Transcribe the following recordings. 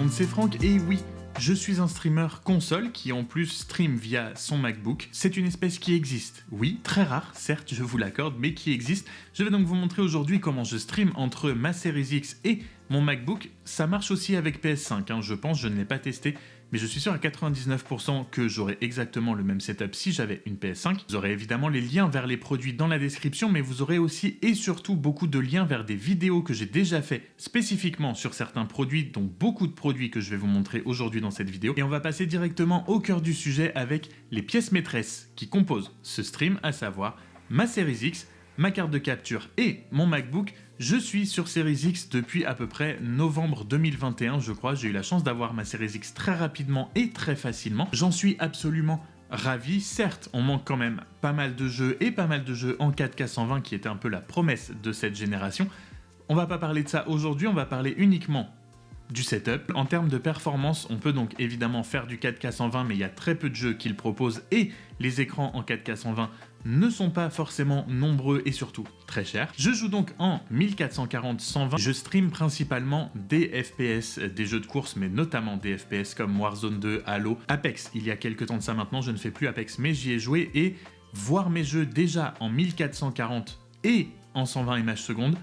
monde, c'est Franck et oui, je suis un streamer console qui en plus stream via son MacBook. C'est une espèce qui existe, oui, très rare, certes, je vous l'accorde, mais qui existe. Je vais donc vous montrer aujourd'hui comment je stream entre ma Series X et mon MacBook. Ça marche aussi avec PS5, je pense, je ne l'ai pas testé, mais je suis sûr à 99% que j'aurais exactement le même setup si j'avais une PS5. Vous aurez évidemment les liens vers les produits dans la description, mais vous aurez aussi et surtout beaucoup de liens vers des vidéos que j'ai déjà fait spécifiquement sur certains produits, dont beaucoup de produits que je vais vous montrer aujourd'hui dans cette vidéo. Et on va passer directement au cœur du sujet avec les pièces maîtresses qui composent ce stream, à savoir ma Series X, ma carte de capture et mon MacBook. Je suis sur Series X depuis à peu près novembre 2021, je crois. J'ai eu la chance d'avoir ma Series X très rapidement et très facilement. J'en suis absolument ravi. Certes, on manque quand même pas mal de jeux et pas mal de jeux en 4K 120 qui était un peu la promesse de cette génération. On va pas parler de ça aujourd'hui, on va parler uniquement du setup. En termes de performance, on peut donc évidemment faire du 4K 120, mais il y a très peu de jeux qui le proposent et les écrans en 4K 120 ne sont pas forcément nombreux et surtout très chers. Je joue donc en 1440-120. Je stream principalement des FPS, des jeux de course, mais notamment des FPS comme Warzone 2, Halo, Apex. Il y a quelques temps de ça maintenant, je ne fais plus Apex, mais j'y ai joué et voir mes jeux déjà en 1440 et en 120 images secondes,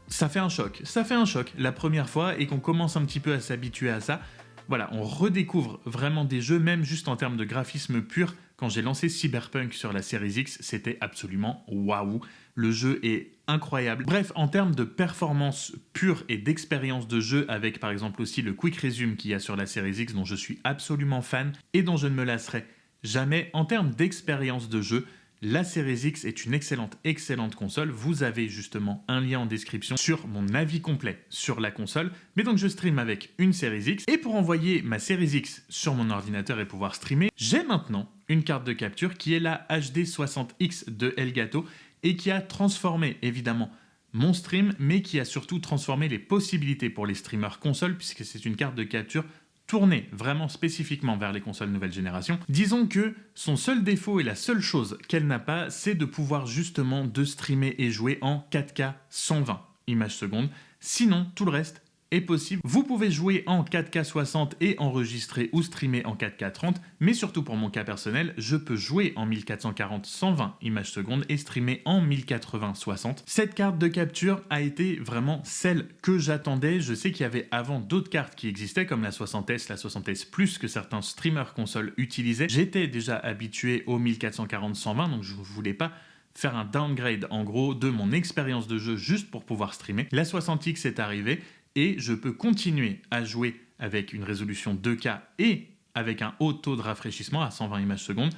ça fait un choc la première fois et qu'on commence un petit peu à s'habituer à ça. Voilà, on redécouvre vraiment des jeux, même juste en termes de graphisme pur. Quand j'ai lancé Cyberpunk sur la Series X, c'était absolument waouh. Le jeu est incroyable. Bref, en termes de performance pure et d'expérience de jeu, avec par exemple aussi le Quick Resume qu'il y a sur la Series X, dont je suis absolument fan et dont je ne me lasserai jamais. En termes d'expérience de jeu, la Series X est une excellente console. Vous avez justement un lien en description sur mon avis complet sur la console. Mais donc je stream avec une Series X. Et pour envoyer ma Series X sur mon ordinateur et pouvoir streamer, j'ai maintenant une carte de capture qui est la HD60X de Elgato et qui a transformé évidemment mon stream, mais qui a surtout transformé les possibilités pour les streamers console, puisque c'est une carte de capture tournée vraiment spécifiquement vers les consoles nouvelle génération. Disons que son seul défaut et la seule chose qu'elle n'a pas, c'est de pouvoir justement de streamer et jouer en 4K 120 images secondes. Sinon, tout le reste est possible. Vous pouvez jouer en 4K 60 et enregistrer ou streamer en 4K 30, mais surtout pour mon cas personnel, je peux jouer en 1440 120 images secondes et streamer en 1080 60. Cette carte de capture a été vraiment celle que j'attendais. Je sais qu'il y avait avant d'autres cartes qui existaient comme la 60S, la 60S Plus que certains streamers consoles utilisaient. J'étais déjà habitué au 1440 120, donc je ne voulais pas faire un downgrade en gros de mon expérience de jeu juste pour pouvoir streamer. La 60X est arrivée et je peux continuer à jouer avec une résolution 2K et avec un haut taux de rafraîchissement à 120 images secondes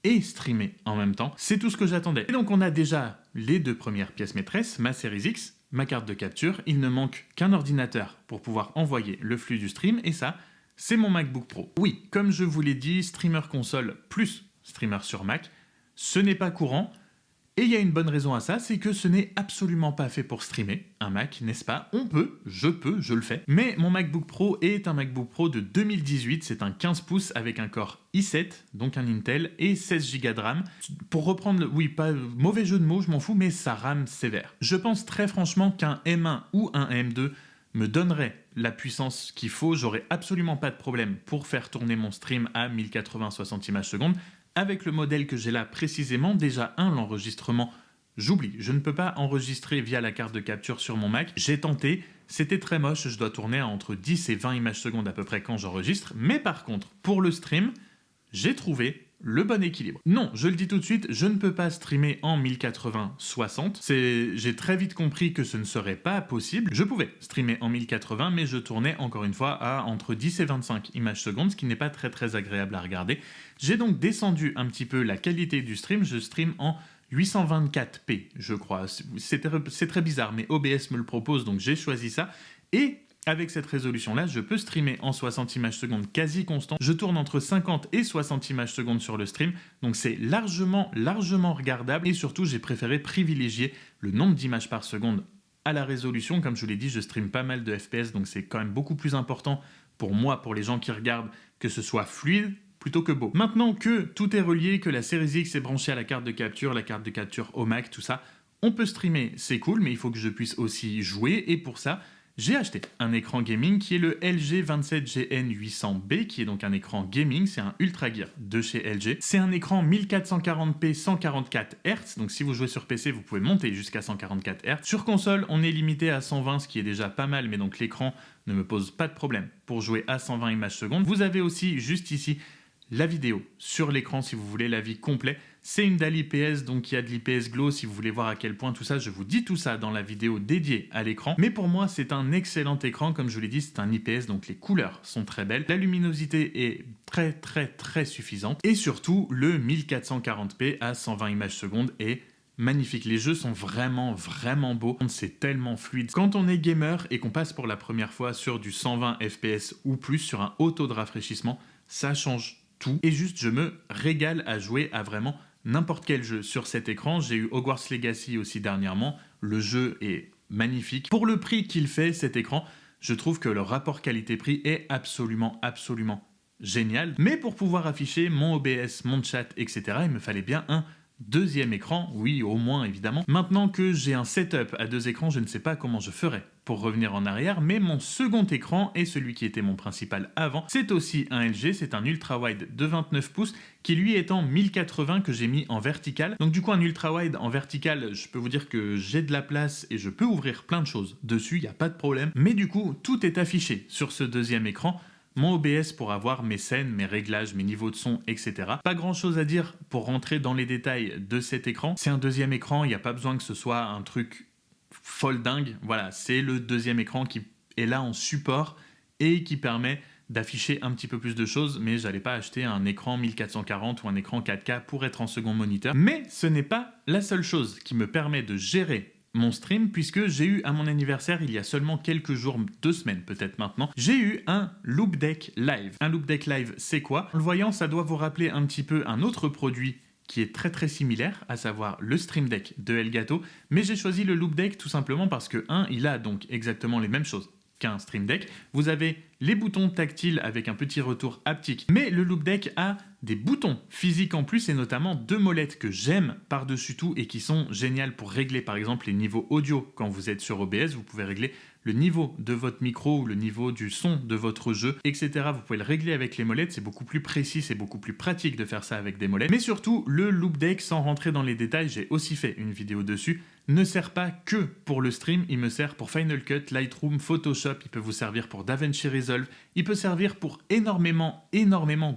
et streamer en même temps. C'est tout ce que j'attendais. Et donc on a déjà les deux premières pièces maîtresses, ma Series X, ma carte de capture. Il ne manque qu'un ordinateur pour pouvoir envoyer le flux du stream et ça, c'est mon MacBook Pro. Oui, comme je vous l'ai dit, streamer console plus streamer sur Mac, ce n'est pas courant. Et il y a une bonne raison à ça, c'est que ce n'est absolument pas fait pour streamer un Mac, n'est-ce pas? On peut, je le fais. Mais mon MacBook Pro est un MacBook Pro de 2018, c'est un 15 pouces avec un Core i7, donc un Intel, et 16 Go de RAM. Pour reprendre, oui, pas mauvais jeu de mots, je m'en fous, mais ça rame sévère. Je pense très franchement qu'un M1 ou un M2 me donnerait la puissance qu'il faut, j'aurais absolument pas de problème pour faire tourner mon stream à 1080 60 images secondes. Avec le modèle que j'ai là précisément, déjà l'enregistrement, j'oublie. Je ne peux pas enregistrer via la carte de capture sur mon Mac. J'ai tenté, c'était très moche, je dois tourner à entre 10 et 20 images secondes à peu près quand j'enregistre. Mais par contre, pour le stream, j'ai trouvé le bon équilibre. Non, je le dis tout de suite, je ne peux pas streamer en 1080-60. J'ai très vite compris que ce ne serait pas possible. Je pouvais streamer en 1080, mais je tournais encore une fois à entre 10 et 25 images secondes, ce qui n'est pas très agréable à regarder. J'ai donc descendu un petit peu la qualité du stream. Je stream en 824p, je crois. C'est très bizarre, mais OBS me le propose, donc j'ai choisi ça. Et avec cette résolution-là, je peux streamer en 60 images secondes quasi constant. Je tourne entre 50 et 60 images secondes sur le stream, donc c'est largement regardable. Et surtout, j'ai préféré privilégier le nombre d'images par seconde à la résolution. Comme je vous l'ai dit, je stream pas mal de FPS, donc c'est quand même beaucoup plus important pour moi, pour les gens qui regardent, que ce soit fluide plutôt que beau. Maintenant que tout est relié, que la Series X est branchée à la carte de capture au Mac, tout ça, on peut streamer, c'est cool, mais il faut que je puisse aussi jouer. Et pour ça, j'ai acheté un écran gaming qui est le LG 27GN800B, qui est donc un écran gaming, c'est un Ultra Gear de chez LG. C'est un écran 1440p 144 Hz, donc si vous jouez sur PC, vous pouvez monter jusqu'à 144 Hz. Sur console, on est limité à 120, ce qui est déjà pas mal, mais donc l'écran ne me pose pas de problème pour jouer à 120 images secondes. Vous avez aussi juste ici la vidéo sur l'écran si vous voulez l'avis complet. C'est une dalle IPS, donc il y a de l'IPS Glow si vous voulez voir à quel point tout ça, je vous dis tout ça dans la vidéo dédiée à l'écran. Mais pour moi, c'est un excellent écran, comme je vous l'ai dit, c'est un IPS, donc les couleurs sont très belles. La luminosité est très suffisante. Et surtout, le 1440p à 120 images secondes est magnifique. Les jeux sont vraiment beaux. C'est tellement fluide. Quand on est gamer et qu'on passe pour la première fois sur du 120 FPS ou plus, sur un haut taux de rafraîchissement, ça change tout. Et juste, je me régale à jouer à vraiment n'importe quel jeu sur cet écran. J'ai eu Hogwarts Legacy aussi dernièrement. Le jeu est magnifique. Pour le prix qu'il fait, cet écran, je trouve que le rapport qualité-prix est absolument génial. Mais pour pouvoir afficher mon OBS, mon chat, etc., il me fallait bien un deuxième écran, oui, au moins évidemment. Maintenant que j'ai un setup à 2 écrans, je ne sais pas comment je ferai pour revenir en arrière, mais mon second écran et celui qui était mon principal avant, c'est aussi un LG, c'est un ultra-wide de 29 pouces qui lui est en 1080 que j'ai mis en vertical. Donc du coup un ultra-wide en vertical, je peux vous dire que j'ai de la place et je peux ouvrir plein de choses dessus, il n'y a pas de problème. Mais du coup, tout est affiché sur ce deuxième écran. Mon OBS pour avoir mes scènes, mes réglages, mes niveaux de son, etc. Pas grand chose à dire pour rentrer dans les détails de cet écran. C'est un deuxième écran, il n'y a pas besoin que ce soit un truc folle dingue. Voilà, c'est le deuxième écran qui est là en support et qui permet d'afficher un petit peu plus de choses, mais j'allais pas acheter un écran 1440 ou un écran 4K pour être en second moniteur. Mais ce n'est pas la seule chose qui me permet de gérer mon stream, puisque j'ai eu à mon anniversaire il y a seulement quelques jours, 2 semaines peut-être maintenant, j'ai eu un Loupedeck Live. Un Loupedeck Live, c'est quoi? En le voyant, ça doit vous rappeler un petit peu un autre produit qui est très similaire, à savoir le Stream Deck de Elgato, mais j'ai choisi le Loupedeck tout simplement parce que, il a donc exactement les mêmes choses qu'un Stream Deck. Vous avez les boutons tactiles avec un petit retour haptique, mais le Loupedeck a des boutons physiques en plus et notamment 2 molettes que j'aime par-dessus tout et qui sont géniales pour régler par exemple les niveaux audio. Quand vous êtes sur OBS, vous pouvez régler le niveau de votre micro ou le niveau du son de votre jeu, etc. Vous pouvez le régler avec les molettes, c'est beaucoup plus précis, c'est beaucoup plus pratique de faire ça avec des molettes. Mais surtout, le Loupedeck, sans rentrer dans les détails, j'ai aussi fait une vidéo dessus, ne sert pas que pour le stream, il me sert pour Final Cut, Lightroom, Photoshop, il peut vous servir pour DaVinci Resolve, il peut servir pour énormément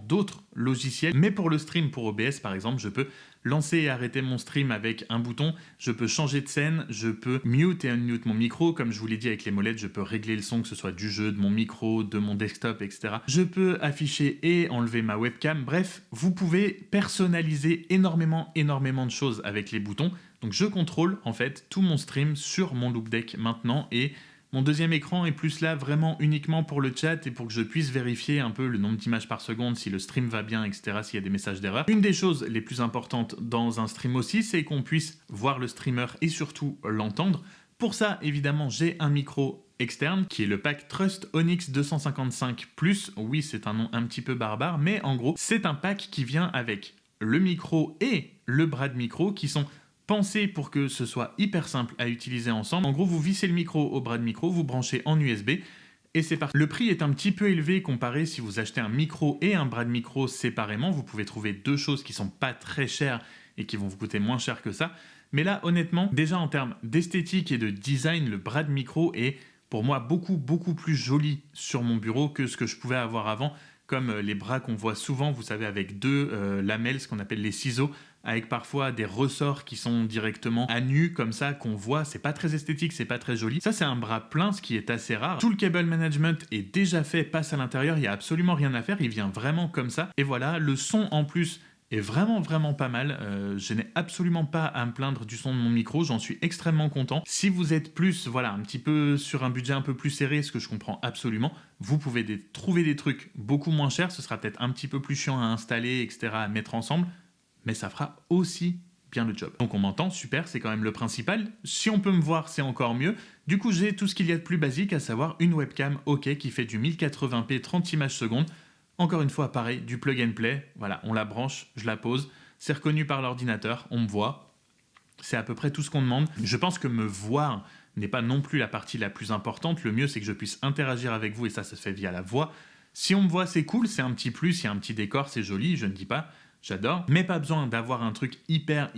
d'autres logiciels, mais pour le stream, pour OBS par exemple, je peux lancer et arrêter mon stream avec un bouton, je peux changer de scène, je peux mute et unmute mon micro, comme je vous l'ai dit avec les molettes, je peux régler le son, que ce soit du jeu, de mon micro, de mon desktop, etc. Je peux afficher et enlever ma webcam, bref, vous pouvez personnaliser énormément de choses avec les boutons. Donc je contrôle en fait tout mon stream sur mon Loupedeck maintenant et mon deuxième écran est plus là vraiment uniquement pour le chat et pour que je puisse vérifier un peu le nombre d'images par seconde, si le stream va bien, etc., s'il y a des messages d'erreur. Une des choses les plus importantes dans un stream aussi, c'est qu'on puisse voir le streamer et surtout l'entendre. Pour ça, évidemment, j'ai un micro externe qui est le pack Trust Onyx 255+. Oui, c'est un nom un petit peu barbare, mais en gros, c'est un pack qui vient avec le micro et le bras de micro qui sont pensez pour que ce soit hyper simple à utiliser ensemble. En gros, vous vissez le micro au bras de micro, vous branchez en USB et c'est parti. Le prix est un petit peu élevé comparé si vous achetez un micro et un bras de micro séparément. Vous pouvez trouver 2 choses qui sont pas très chères et qui vont vous coûter moins cher que ça. Mais là, honnêtement, déjà en termes d'esthétique et de design, le bras de micro est pour moi beaucoup plus joli sur mon bureau que ce que je pouvais avoir avant, comme les bras qu'on voit souvent, vous savez, avec 2 lamelles, ce qu'on appelle les ciseaux, avec parfois des ressorts qui sont directement à nu, comme ça, qu'on voit. C'est pas très esthétique, c'est pas très joli. Ça, c'est un bras plein, ce qui est assez rare. Tout le cable management est déjà fait, passe à l'intérieur, il y a absolument rien à faire, il vient vraiment comme ça. Et voilà, le son en plus est vraiment pas mal. Je n'ai absolument pas à me plaindre du son de mon micro, j'en suis extrêmement content. Si vous êtes plus, voilà, un petit peu sur un budget un peu plus serré, ce que je comprends absolument, vous pouvez trouver des trucs beaucoup moins chers, ce sera peut-être un petit peu plus chiant à installer, etc., à mettre ensemble, mais ça fera aussi bien le job. Donc on m'entend, super, c'est quand même le principal. Si on peut me voir, c'est encore mieux. Du coup, j'ai tout ce qu'il y a de plus basique, à savoir une webcam OK qui fait du 1080p 30 images secondes. Encore une fois, pareil, du plug and play. Voilà, on la branche, je la pose. C'est reconnu par l'ordinateur, on me voit. C'est à peu près tout ce qu'on demande. Je pense que me voir n'est pas non plus la partie la plus importante. Le mieux, c'est que je puisse interagir avec vous et ça se fait via la voix. Si on me voit, c'est cool, c'est un petit plus, il y a un petit décor, c'est joli, je ne dis pas, j'adore. Mais pas besoin d'avoir un truc hyper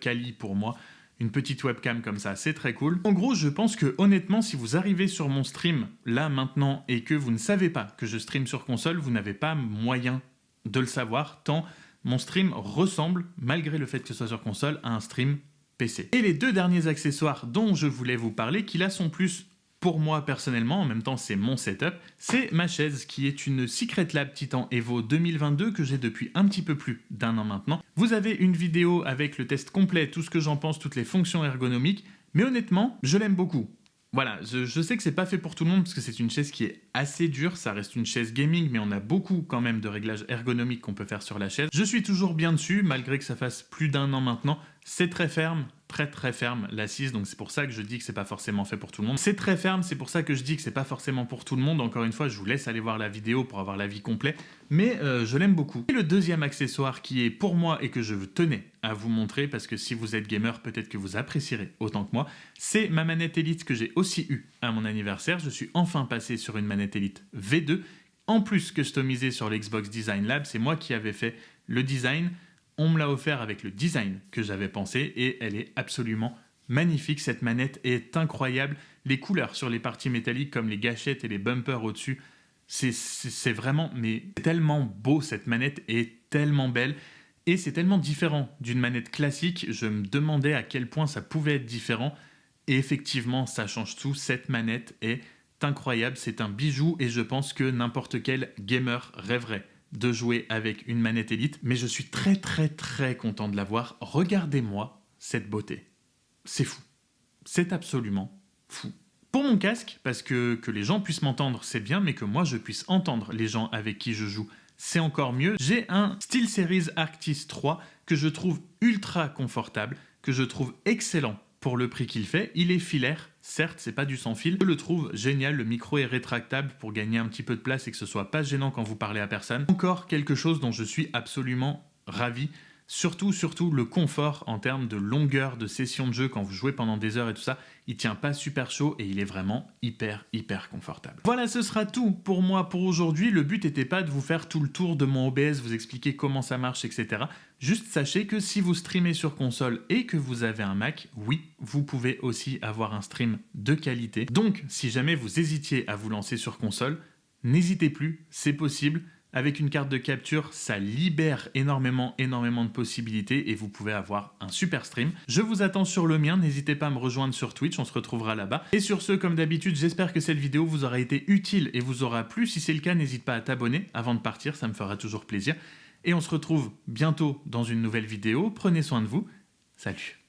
quali pour moi. Une petite webcam comme ça, c'est très cool. En gros, je pense que honnêtement, si vous arrivez sur mon stream là maintenant et que vous ne savez pas que je stream sur console, vous n'avez pas moyen de le savoir tant mon stream ressemble, malgré le fait que ce soit sur console, à un stream PC. Et les deux derniers accessoires dont je voulais vous parler, qui là sont plus pour moi personnellement, en même temps c'est mon setup, c'est ma chaise qui est une Secret Lab Titan Evo 2022 que j'ai depuis un petit peu plus d'1 an maintenant. Vous avez une vidéo avec le test complet, tout ce que j'en pense, toutes les fonctions ergonomiques, mais honnêtement, je l'aime beaucoup. Voilà, je sais que c'est pas fait pour tout le monde parce que c'est une chaise qui est assez dure, ça reste une chaise gaming, mais on a beaucoup quand même de réglages ergonomiques qu'on peut faire sur la chaise. Je suis toujours bien dessus, malgré que ça fasse plus d'1 an maintenant. C'est très ferme, très ferme l'assise, donc c'est pour ça que je dis que c'est pas forcément fait pour tout le monde. C'est très ferme, c'est pour ça que je dis que c'est pas forcément pour tout le monde. Encore une fois, je vous laisse aller voir la vidéo pour avoir l'avis complet, mais je l'aime beaucoup. Et le deuxième accessoire qui est pour moi et que je tenais à vous montrer, parce que si vous êtes gamer, peut-être que vous apprécierez autant que moi, c'est ma manette Elite que j'ai aussi eue à mon anniversaire. Je suis enfin passé sur une manette Elite V2, en plus customisée sur l'Xbox Design Lab. C'est moi qui avais fait le design. On me l'a offert avec le design que j'avais pensé et elle est absolument magnifique. Cette manette est incroyable. Les couleurs sur les parties métalliques comme les gâchettes et les bumpers au-dessus, c'est vraiment mais tellement beau. Cette manette est tellement belle et c'est tellement différent d'une manette classique. Je me demandais à quel point ça pouvait être différent et effectivement ça change tout. Cette manette est incroyable, c'est un bijou et je pense que n'importe quel gamer rêverait de jouer avec une manette Elite, mais je suis très content de l'avoir. Regardez-moi cette beauté. C'est fou. C'est absolument fou. Pour mon casque, parce que les gens puissent m'entendre, c'est bien, mais que moi je puisse entendre les gens avec qui je joue, c'est encore mieux. J'ai un SteelSeries Arctis 3 que je trouve ultra confortable, que je trouve excellent pour le prix qu'il fait. Il est filaire, certes, c'est pas du sans fil. Je le trouve génial, le micro est rétractable pour gagner un petit peu de place et que ce soit pas gênant quand vous parlez à personne. Encore quelque chose dont je suis absolument ravi. Surtout le confort en termes de longueur de session de jeu quand vous jouez pendant des heures et tout ça. Il tient pas super chaud et il est vraiment hyper confortable. Voilà, ce sera tout pour moi pour aujourd'hui. Le but n'était pas de vous faire tout le tour de mon OBS, vous expliquer comment ça marche, etc. Juste sachez que si vous streamez sur console et que vous avez un Mac, oui, vous pouvez aussi avoir un stream de qualité. Donc, si jamais vous hésitiez à vous lancer sur console, n'hésitez plus, c'est possible. Avec une carte de capture, ça libère énormément de possibilités et vous pouvez avoir un super stream. Je vous attends sur le mien, n'hésitez pas à me rejoindre sur Twitch, on se retrouvera là-bas. Et sur ce, comme d'habitude, j'espère que cette vidéo vous aura été utile et vous aura plu. Si c'est le cas, n'hésite pas à t'abonner avant de partir, ça me fera toujours plaisir. Et on se retrouve bientôt dans une nouvelle vidéo. Prenez soin de vous. Salut!